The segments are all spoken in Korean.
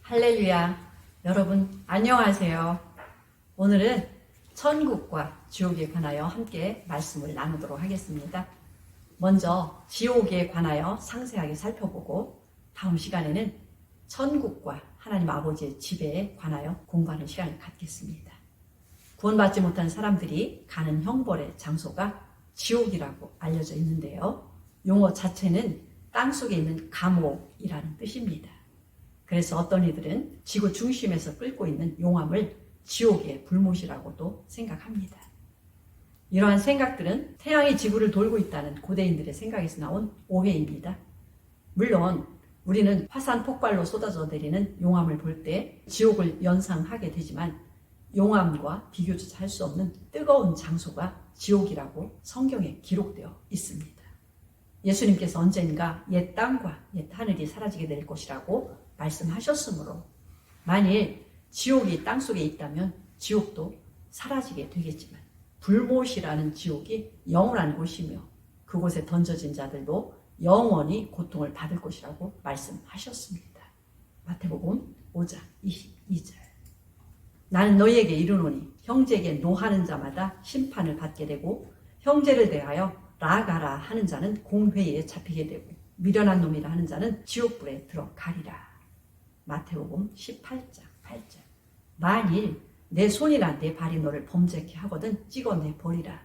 할렐루야. 여러분 안녕하세요. 오늘은 천국과 지옥에 관하여 함께 말씀을 나누도록 하겠습니다. 먼저 지옥에 관하여 상세하게 살펴보고 다음 시간에는 천국과 하나님 아버지의 지배에 관하여 공부하는 시간을 갖겠습니다. 구원받지 못한 사람들이 가는 형벌의 장소가 지옥이라고 알려져 있는데요. 용어 자체는 땅속에 있는 감옥이라는 뜻입니다. 그래서 어떤 이들은 지구 중심에서 끓고 있는 용암을 지옥의 불못이라고도 생각합니다. 이러한 생각들은 태양이 지구를 돌고 있다는 고대인들의 생각에서 나온 오해입니다. 물론 우리는 화산 폭발로 쏟아져 내리는 용암을 볼 때 지옥을 연상하게 되지만 용암과 비교조차 할 수 없는 뜨거운 장소가 지옥이라고 성경에 기록되어 있습니다. 예수님께서 언젠가 옛 땅과 옛 하늘이 사라지게 될 것이라고 말씀하셨으므로 만일 지옥이 땅속에 있다면 지옥도 사라지게 되겠지만 불못이라는 지옥이 영원한 곳이며 그곳에 던져진 자들도 영원히 고통을 받을 것이라고 말씀하셨습니다. 마태복음 5장 22절. 나는 너희에게 이르노니 형제에게 노하는 자마다 심판을 받게 되고 형제를 대하여 나아가라 하는 자는 공회에 잡히게 되고 미련한 놈이라 하는 자는 지옥불에 들어가리라. 마태복음 18장 8절. 만일 내 손이나 내 발이 너를 범죄케 하거든 찍어내 버리라.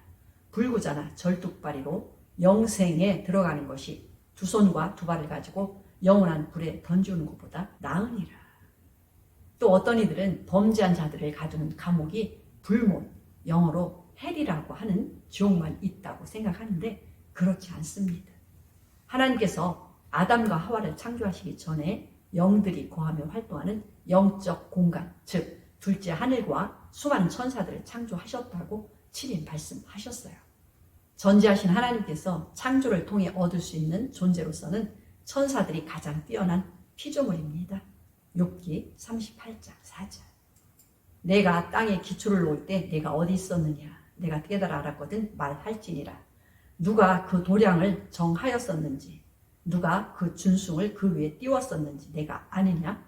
불구자나 절뚝발이로 영생에 들어가는 것이 두 손과 두 발을 가지고 영원한 불에 던지는 것보다 나으니라. 또 어떤 이들은 범죄한 자들을 가두는 감옥이 불못, 영어로 헬이라고 하는 지옥만 있다고 생각하는데 그렇지 않습니다. 하나님께서 아담과 하와를 창조하시기 전에 영들이 거하며 활동하는 영적 공간, 즉 둘째 하늘과 수많은 천사들을 창조하셨다고 7인 말씀하셨어요. 전지하신 하나님께서 창조를 통해 얻을 수 있는 존재로서는 천사들이 가장 뛰어난 피조물입니다. 욥기 38장 4절. 내가 땅에 기초를 놓을 때 내가 어디 있었느냐. 내가 깨달아 알았거든 말할지니라. 누가 그 도량을 정하였었는지 누가 그 준숭을 그 위에 띄웠었는지 내가 아느냐.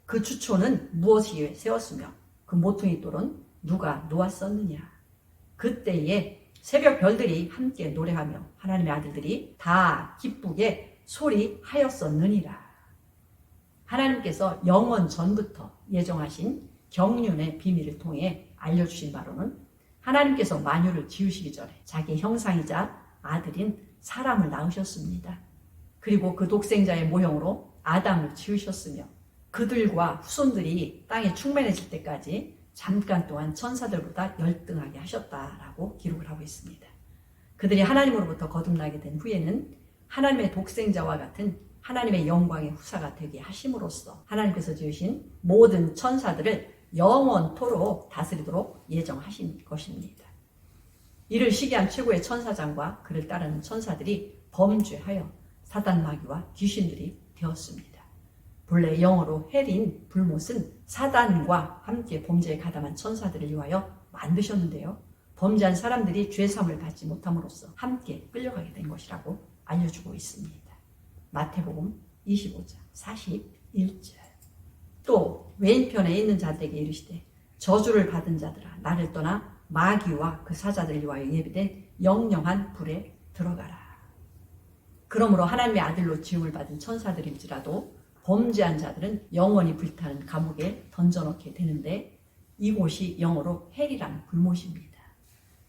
그 주초는 무엇이 세웠으며 그 모퉁이 돌은 누가 놓았었느냐. 그때에 새벽 별들이 함께 노래하며 하나님의 아들들이 다 기쁘게 소리하였었느니라. 하나님께서 영원 전부터 예정하신 경륜의 비밀을 통해 알려주신 바로는 하나님께서 만유를 지으시기 전에 자기 형상이자 아들인 사람을 낳으셨습니다. 그리고 그 독생자의 모형으로 아담을 지으셨으며 그들과 후손들이 땅에 충만해질 때까지 잠깐 동안 천사들보다 열등하게 하셨다라고 기록을 하고 있습니다. 그들이 하나님으로부터 거듭나게 된 후에는 하나님의 독생자와 같은 하나님의 영광의 후사가 되게 하심으로써 하나님께서 지으신 모든 천사들을 영원토록 다스리도록 예정하신 것입니다. 이를 시기한 최고의 천사장과 그를 따르는 천사들이 범죄하여 사단 마귀와 귀신들이 되었습니다. 본래 영어로 헬인 불못은 사단과 함께 범죄에 가담한 천사들을 위하여 만드셨는데요. 범죄한 사람들이 죄사함을 받지 못함으로써 함께 끌려가게 된 것이라고 알려주고 있습니다. 마태복음 25장 41절. 또 왼편에 있는 자들에게 이르시되 저주를 받은 자들아 나를 떠나 마귀와 그 사자들을 위하여 예비된 영영한 불에 들어가라. 그러므로 하나님의 아들로 지음을 받은 천사들일지라도 범죄한 자들은 영원히 불타는 감옥에 던져넣게 되는데 이곳이 영어로 헬이란 불못입니다.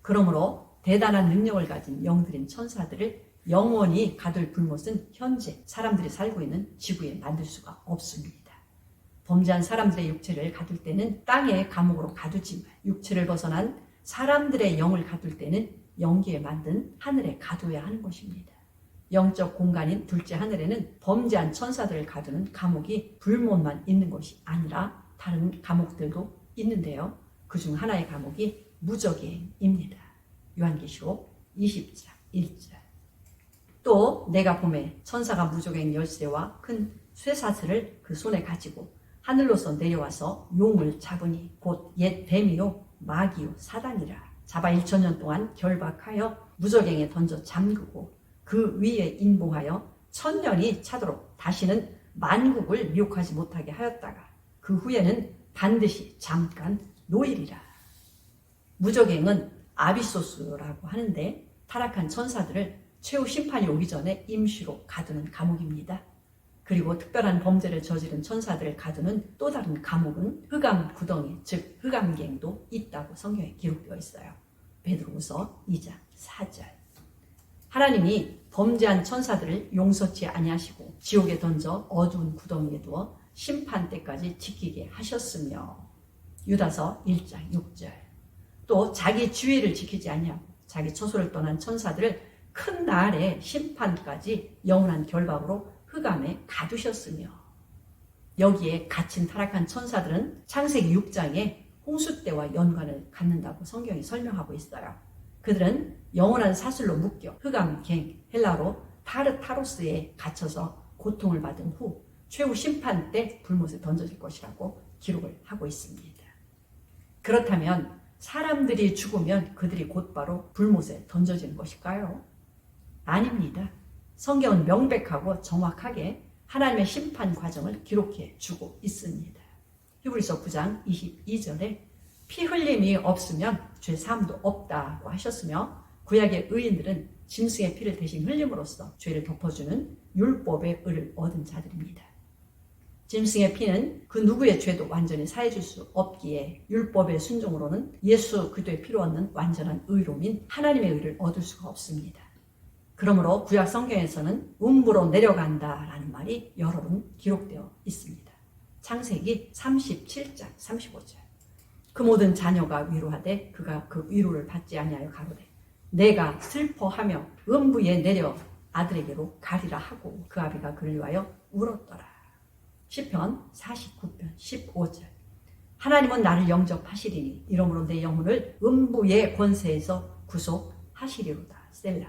그러므로 대단한 능력을 가진 영들인 천사들을 영원히 가둘 불못은 현재 사람들이 살고 있는 지구에 만들 수가 없습니다. 범죄한 사람들의 육체를 가둘 때는 땅의 감옥으로 가두지만 육체를 벗어난 사람들의 영을 가둘 때는 영기에 만든 하늘에 가둬야 하는 것입니다. 영적 공간인 둘째 하늘에는 범죄한 천사들을 가두는 감옥이 불못만 있는 것이 아니라 다른 감옥들도 있는데요. 그중 하나의 감옥이 무저갱입니다. 요한계시록 20장 1절. 또 내가 보매 천사가 무저갱 열쇠와 큰 쇠사슬을 그 손에 가지고 하늘로서 내려와서 용을 잡으니 곧 옛 뱀이요 마귀요 사단이라. 잡아 1000년 동안 결박하여 무저갱에 던져 잠그고 그 위에 인봉하여 1000년이 차도록 다시는 만국을 미혹하지 못하게 하였다가 그 후에는 반드시 잠깐 노일이라. 무저갱은 아비소스라고 하는데 타락한 천사들을 최후 심판이 오기 전에 임시로 가두는 감옥입니다. 그리고 특별한 범죄를 저지른 천사들을 가두는 또 다른 감옥은 흑암 구덩이, 즉 흑암갱도 있다고 성경에 기록되어 있어요. 베드로후서 2장 4절. 하나님이 범죄한 천사들을 용서치 아니하시고 지옥에 던져 어두운 구덩이에 두어 심판 때까지 지키게 하셨으며, 유다서 1장 6절. 또 자기 지위를 지키지 아니하고 자기 처소를 떠난 천사들을 큰 날에 심판까지 영원한 결박으로 흑암에 가두셨으며, 여기에 갇힌 타락한 천사들은 창세기 6장에 홍수 때와 연관을 갖는다고 성경이 설명하고 있어요. 그들은 영원한 사슬로 묶여 흑암갱, 헬라로 타르타로스에 갇혀서 고통을 받은 후 최후 심판 때 불못에 던져질 것이라고 기록을 하고 있습니다. 그렇다면 사람들이 죽으면 그들이 곧바로 불못에 던져지는 것일까요? 아닙니다. 성경은 명백하고 정확하게 하나님의 심판 과정을 기록해 주고 있습니다. 히브리서 9장 22절에 피 흘림이 없으면 죄 사함도 없다고 하셨으며, 구약의 의인들은 짐승의 피를 대신 흘림으로써 죄를 덮어주는 율법의 의를 얻은 자들입니다. 짐승의 피는 그 누구의 죄도 완전히 사해줄 수 없기에 율법의 순종으로는 예수 그리스도의 피로 얻는 완전한 의로민 하나님의 의를 얻을 수가 없습니다. 그러므로 구약 성경에서는 음부로 내려간다라는 말이 여러 번 기록되어 있습니다. 창세기 37장 35절. 그 모든 자녀가 위로하되 그가 그 위로를 받지 아니하여 가로되 내가 슬퍼하며 음부에 내려 아들에게로 가리라 하고 그 아비가 그를 위하여 울었더라. 시편 49편 15절. 하나님은 나를 영접하시리니 이러므로 내 영혼을 음부의 권세에서 구속하시리로다. 셀라.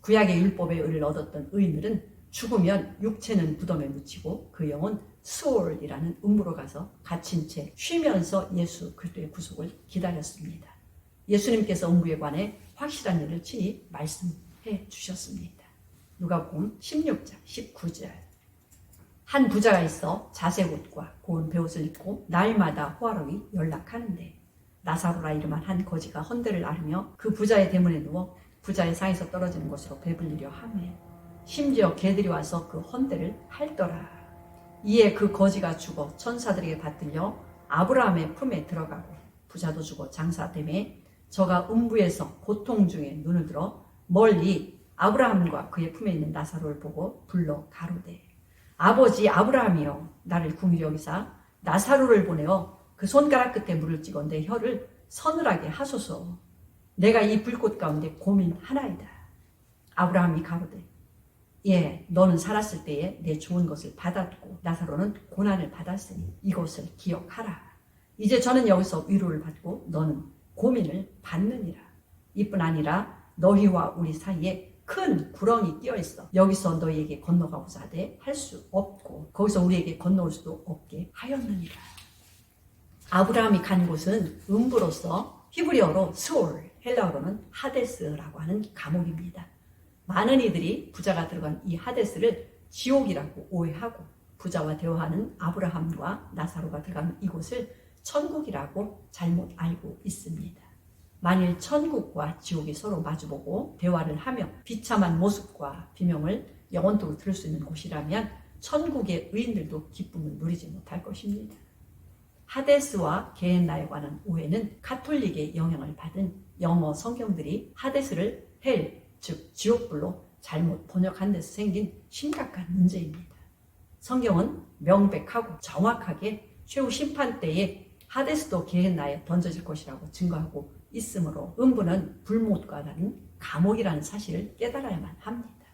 구약의 율법의 의를 얻었던 의인들은 죽으면 육체는 무덤에 묻히고 그 영은 스올이라는 음부로 가서 갇힌 채 쉬면서 예수 그리스도의 구속을 기다렸습니다. 예수님께서 음부에 관해 확실한 일을 친히 말씀해 주셨습니다. 누가복음 16장 19절. 한 부자가 있어 자색 옷과 고운 베옷을 입고 날마다 호화로이 연락하는데 나사로라 이름한 한 거지가 헌대를 앓으며 그 부자의 대문에 누워 부자의 상에서 떨어지는 곳으로 배불리려 하매 심지어 개들이 와서 그 헌대를 핥더라. 이에 그 거지가 죽어 천사들에게 받들려 아브라함의 품에 들어가고 부자도 죽어 장사되매 저가 음부에서 고통 중에 눈을 들어 멀리 아브라함과 그의 품에 있는 나사로를 보고 불러 가로되 아버지 아브라함이여 나를 긍휼히 여기사 나사로를 보내어 그 손가락 끝에 물을 찍어 내 혀를 서늘하게 하소서. 내가 이 불꽃 가운데 고민하나이다. 아브라함이 가로되 예, 너는 살았을 때에 내 좋은 것을 받았고 나사로는 고난을 받았으니 이것을 기억하라. 이제 저는 여기서 위로를 받고 너는 고민을 받느니라. 이뿐 아니라 너희와 우리 사이에 큰 구렁이 끼어 있어 여기서 너희에게 건너가고자 하되 할 수 없고 거기서 우리에게 건너올 수도 없게 하였느니라. 아브라함이 간 곳은 음부로서 히브리어로 스올, 헬라어로는 하데스라고 하는 감옥입니다. 많은 이들이 부자가 들어간 이 하데스를 지옥이라고 오해하고 부자와 대화하는 아브라함과 나사로가 들어가는 이곳을 천국이라고 잘못 알고 있습니다. 만일 천국과 지옥이 서로 마주보고 대화를 하며 비참한 모습과 비명을 영원토록 들을 수 있는 곳이라면 천국의 의인들도 기쁨을 누리지 못할 것입니다. 하데스와 게헨나에 관한 오해는 가톨릭의 영향을 받은 영어 성경들이 하데스를 헬, 즉 지옥불로 잘못 번역한 데서 생긴 심각한 문제입니다. 성경은 명백하고 정확하게 최후 심판 때에 하데스도 게헨나에 던져질 것이라고 증거하고 있으므로 음부는 불못과 다른 감옥이라는 사실을 깨달아야만 합니다.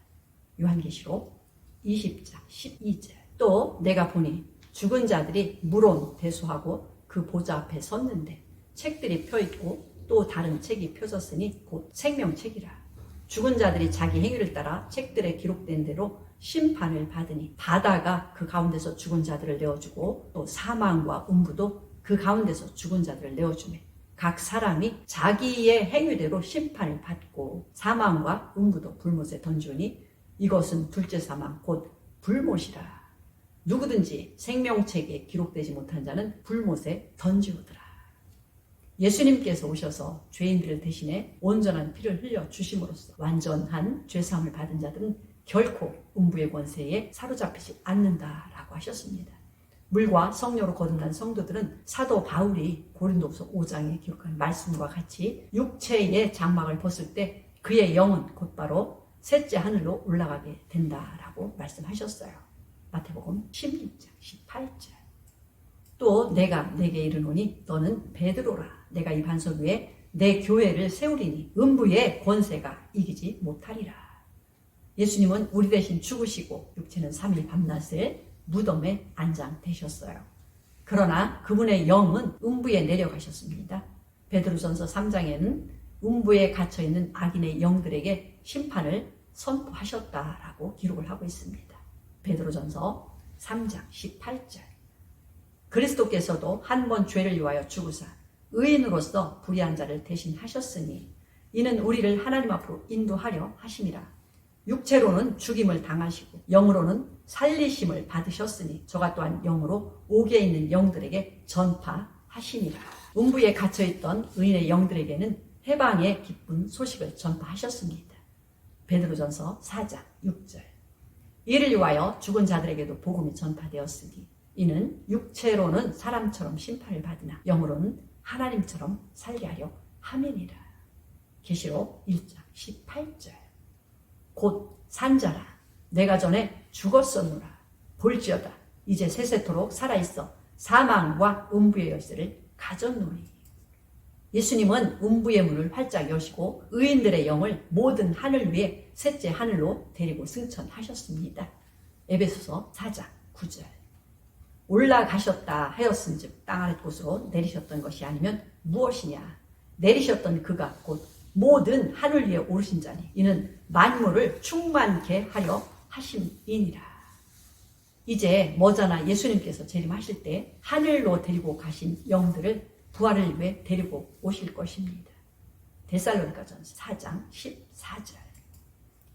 요한계시록 20장 12절. 또 내가 보니 죽은 자들이 물온 대수하고 그 보좌 앞에 섰는데 책들이 펴있고 또 다른 책이 펴졌으니 곧 생명책이라. 죽은 자들이 자기 행위를 따라 책들에 기록된 대로 심판을 받으니 바다가 그 가운데서 죽은 자들을 내어주고 또 사망과 음부도 그 가운데서 죽은 자들을 내어주매 각 사람이 자기의 행위대로 심판을 받고 사망과 음부도 불못에 던지니 이것은 둘째 사망 곧 불못이라. 누구든지 생명책에 기록되지 못한 자는 불못에 던지우더라. 예수님께서 오셔서 죄인들을 대신해 온전한 피를 흘려 주심으로써 완전한 죄사함을 받은 자들은 결코 음부의 권세에 사로잡히지 않는다라고 하셨습니다. 물과 성령으로 거듭난 성도들은 사도 바울이 고린도후서 5장에 기록한 말씀과 같이 육체의 장막을 벗을 때 그의 영은 곧바로 셋째 하늘로 올라가게 된다라고 말씀하셨어요. 마태복음 16장 18절. 또 내가 네게 이르노니 너는 베드로라. 내가 이 반석 위에 내 교회를 세우리니 음부의 권세가 이기지 못하리라. 예수님은 우리 대신 죽으시고 육체는 3일 밤낮을 무덤에 안장되셨어요. 그러나 그분의 영은 음부에 내려가셨습니다. 베드로전서 3장에는 음부에 갇혀있는 악인의 영들에게 심판을 선포하셨다라고 기록을 하고 있습니다. 베드로전서 3장 18절. 그리스도께서도 한 번 죄를 위하여 죽으사 의인으로서 불의한 자를 대신하셨으니 이는 우리를 하나님 앞으로 인도하려 하심이라. 육체로는 죽임을 당하시고 영으로는 살리심을 받으셨으니 저가 또한 영으로 옥에 있는 영들에게 전파하시니라. 음부에 갇혀있던 의인의 영들에게는 해방의 기쁜 소식을 전파하셨습니다. 베드로전서 4장 6절. 이를 위하여 죽은 자들에게도 복음이 전파되었으니 이는 육체로는 사람처럼 심판을 받으나 영으로는 하나님처럼 살게 하려 함이니라. 계시록 1장 18절. 곧 산자라 내가 전에 죽었었노라 볼지어다 이제 세세토록 살아있어 사망과 음부의 열쇠를 가졌노니. 예수님은 음부의 문을 활짝 여시고 의인들의 영을 모든 하늘 위에 셋째 하늘로 데리고 승천하셨습니다. 에베소서 4장 9절. 올라가셨다 하였은즉 땅 아래 곳으로 내리셨던 것이 아니면 무엇이냐. 내리셨던 그가 곧 모든 하늘 위에 오르신 자니 이는 만물을 충만케 하려 하심이니라. 이제 머자나 예수님께서 재림하실 때 하늘로 데리고 가신 영들을 부활을 위해 데리고 오실 것입니다. 데살로니가전서 4장 14절.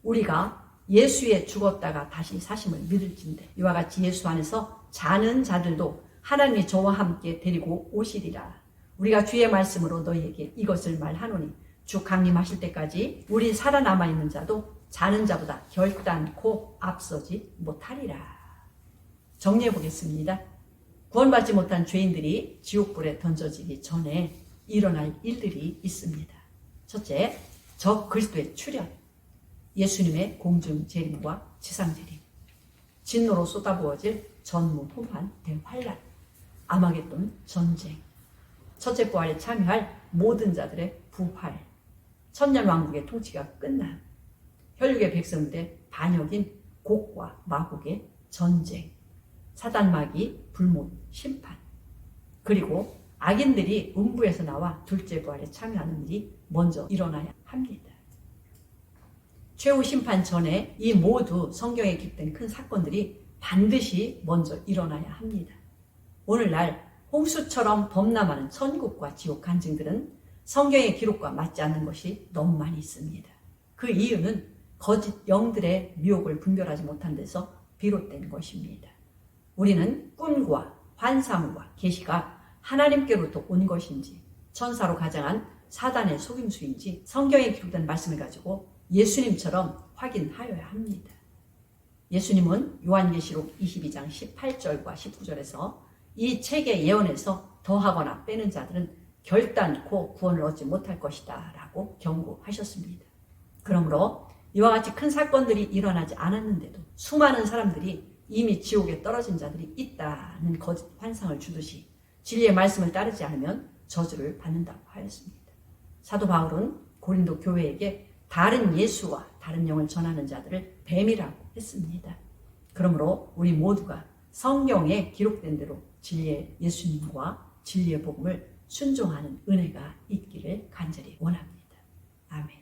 우리가 예수에 죽었다가 다시 사심을 믿을진대 이와 같이 예수 안에서 자는 자들도 하나님이 저와 함께 데리고 오시리라. 우리가 주의 말씀으로 너희에게 이것을 말하노니 주 강림하실 때까지 우리 살아남아 있는 자도 자는 자보다 결단코 앞서지 못하리라. 정리해 보겠습니다. 구원받지 못한 죄인들이 지옥불에 던져지기 전에 일어날 일들이 있습니다. 첫째, 적 그리스도의 출현, 예수님의 공중 재림과 지상 재림, 진노로 쏟아부어질 전무후한 대환란, 아마겟돈 전쟁, 첫째 부활에 참여할 모든 자들의 부활, 천년왕국의 통치가 끝남, 혈육의 백성들의 반역인 곡과 마곡의 전쟁, 사단마귀 불못 심판, 그리고 악인들이 음부에서 나와 둘째 부활에 참여하는 일이 먼저 일어나야 합니다. 최후 심판 전에 이 모두 성경에 기록된 큰 사건들이 반드시 먼저 일어나야 합니다. 오늘날 홍수처럼 범람하는 천국과 지옥 간증들은 성경의 기록과 맞지 않는 것이 너무 많이 있습니다. 그 이유는 거짓 영들의 미혹을 분별하지 못한 데서 비롯된 것입니다. 우리는 꿈과 환상과 계시가 하나님께로부터 온 것인지 천사로 가장한 사단의 속임수인지 성경에 기록된 말씀을 가지고 예수님처럼 확인하여야 합니다. 예수님은 요한계시록 22장 18절과 19절에서 이 책의 예언에서 더하거나 빼는 자들은 결단코 구원을 얻지 못할 것이다 라고 경고하셨습니다. 그러므로 이와 같이 큰 사건들이 일어나지 않았는데도 수많은 사람들이 이미 지옥에 떨어진 자들이 있다는 거짓 환상을 주듯이 진리의 말씀을 따르지 않으면 저주를 받는다고 하였습니다. 사도 바울은 고린도 교회에게 다른 예수와 다른 영을 전하는 자들을 뱀이라고 했습니다. 그러므로 우리 모두가 성경에 기록된 대로 진리의 예수님과 진리의 복음을 순종하는 은혜가 있기를 간절히 원합니다. 아멘.